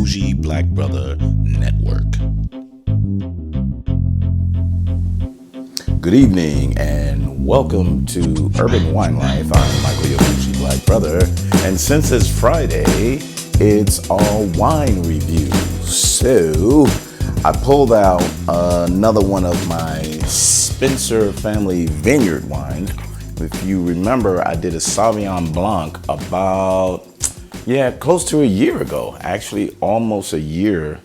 Bougie Black Brother Network. Good evening and welcome to Urban Wine Life. I'm Michael, your Bougie Black Brother, and since it's Friday, it's all wine reviews. So I pulled out another one of my Spencer family Vineyard wines. If you remember, I did a Sauvignon Blanc about, close to a year ago. Actually, almost a year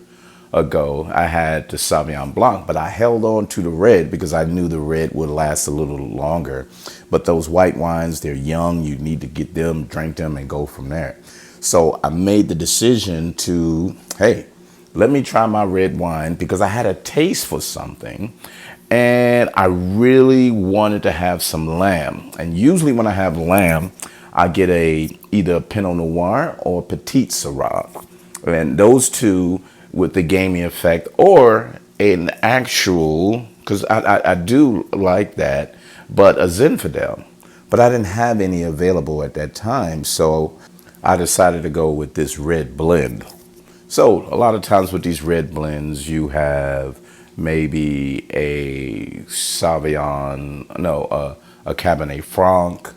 ago, I had the Sauvignon Blanc, but I held on to the red because I knew the red would last a little longer. But those white wines, they're young. You need to get them, drink them, and go from there. So I made the decision to, hey, let me try my red wine because I had a taste for something. And I really wanted to have some lamb. And usually when I have lamb, I get either Pinot Noir or Petite Syrah. And those two with the gamey effect, or an actual, because I do like that, but a Zinfandel. But I didn't have any available at that time. So I decided to go with this red blend. So a lot of times with these red blends, you have maybe a Cabernet Franc,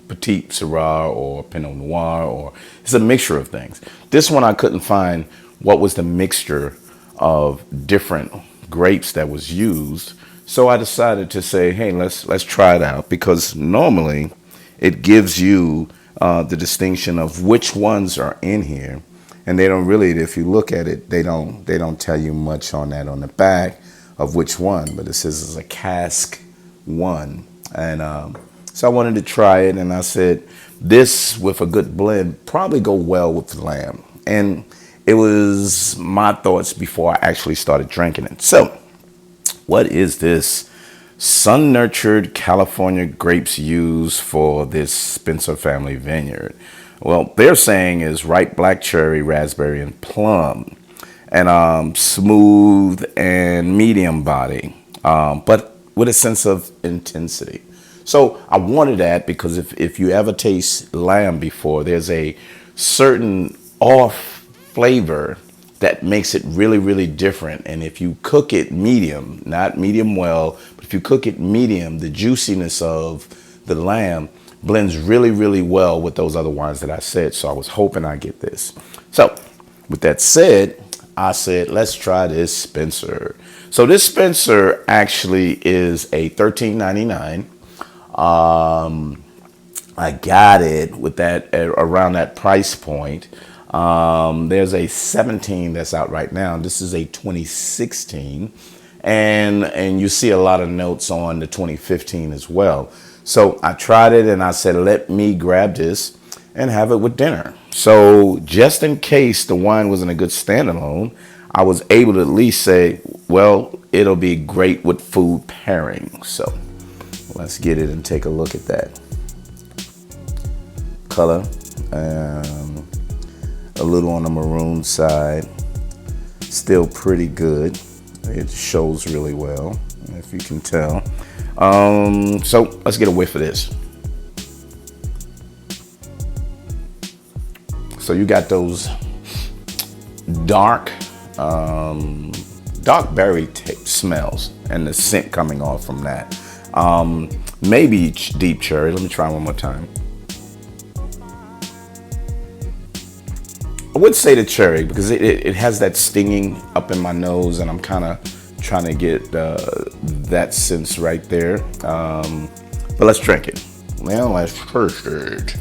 Petite Syrah, or Pinot Noir, or it's a mixture of things. This one I couldn't find what was the mixture of different grapes that was used. So I decided to say, hey, let's try it out, because normally it gives you the distinction of which ones are in here. And they don't really, if you look at it, they don't tell you much on that on the back of which one, but it says it's a cask one. And so I wanted to try it, and I said, this with a good blend probably go well with the lamb. And it was my thoughts before I actually started drinking it. So what is this sun-nurtured California grapes used for this Spencer family vineyard? Well, they're saying is ripe black cherry, raspberry, and plum, and smooth and medium body, but with a sense of intensity. So I wanted that because if you ever taste lamb before, there's a certain off flavor that makes it really, really different. And if you cook it medium, not medium well, but if you cook it medium, the juiciness of the lamb blends really, really well with those other wines that I said. So I was hoping I get this. So with that said, I said, let's try this Spencer. So this Spencer actually is a $13.99. I got it with that around that price point. There's a 17 that's out right now. This is a 2016. And you see a lot of notes on the 2015 as well. So I tried it and I said, let me grab this and have it with dinner. So just in case the wine wasn't a good standalone, I was able to at least say, well, it'll be great with food pairing. So let's get it and take a look at that. Color, a little on the maroon side, still pretty good. It shows really well, if you can tell. So let's get a whiff of this. So you got those dark berry smells and the scent coming off from that. Maybe deep cherry. Let me try one more time. I would say the cherry because it has that stinging up in my nose, and I'm kind of trying to get that sense right there. But let's drink it. Well, let's first it.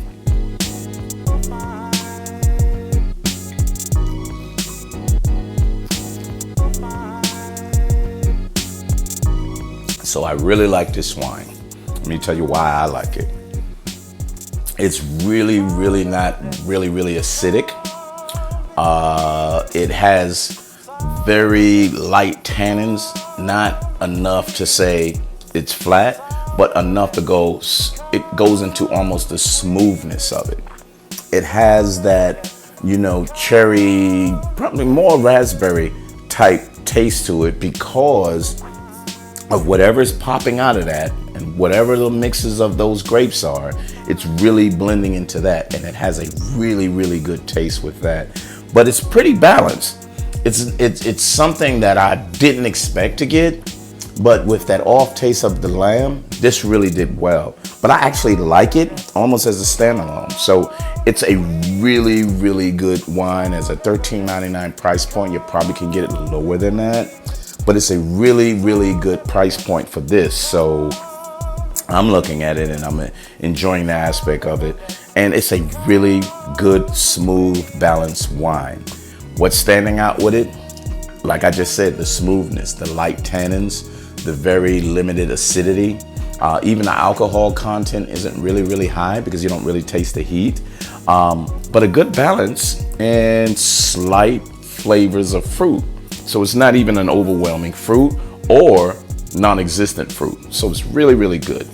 So I really like this wine. Let me tell you why I like it. It's really, really not really acidic. It has very light tannins, not enough to say it's flat, but enough to it goes into almost the smoothness of it. It has that, cherry, probably more raspberry type taste to it because of whatever's popping out of that and whatever the mixes of those grapes are, it's really blending into that, and it has a really, really good taste with that. but it's pretty balanced. It's something that I didn't expect to get, but with that off taste of the lamb, this really did well. But I actually like it almost as a standalone. So it's a really, really good wine. As a $13.99 price point, you probably can get it lower than that. But it's a really, really good price point for this. So I'm looking at it and I'm enjoying the aspect of it. And it's a really good, smooth, balanced wine. What's standing out with it? Like I just said, the smoothness, the light tannins, the very limited acidity. Even the alcohol content isn't really high because you don't really taste the heat. But a good balance and slight flavors of fruit. So it's not even an overwhelming fruit or non-existent fruit. So it's really, really good.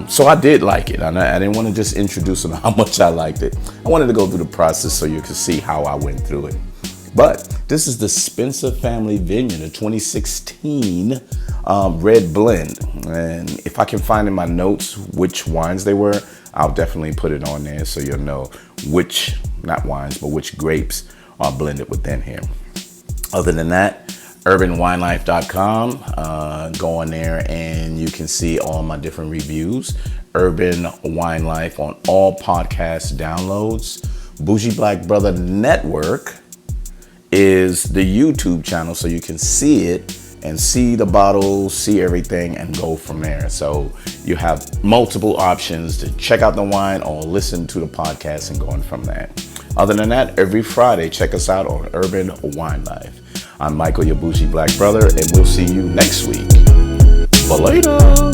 So I did like it. I didn't want to just introduce it on how much I liked it. I wanted to go through the process so you could see how I went through it. But this is the Spencer Family Vineyard, a 2016 red blend. And if I can find in my notes which wines they were, I'll definitely put it on there so you'll know which, not wines, but which grapes are blended within here. Other than that, urbanwinelife.com. Go on there and you can see all my different reviews. Urban Wine Life on all podcast downloads. Bougie Black Brother Network is the YouTube channel, so you can see it and see the bottles, see everything, and go from there. So you have multiple options to check out the wine or listen to the podcast and going from there. Other than that, every Friday, check us out on Urban Wine Life. I'm Michael, your Bougie Black Brother, and we'll see you next week. Bye later.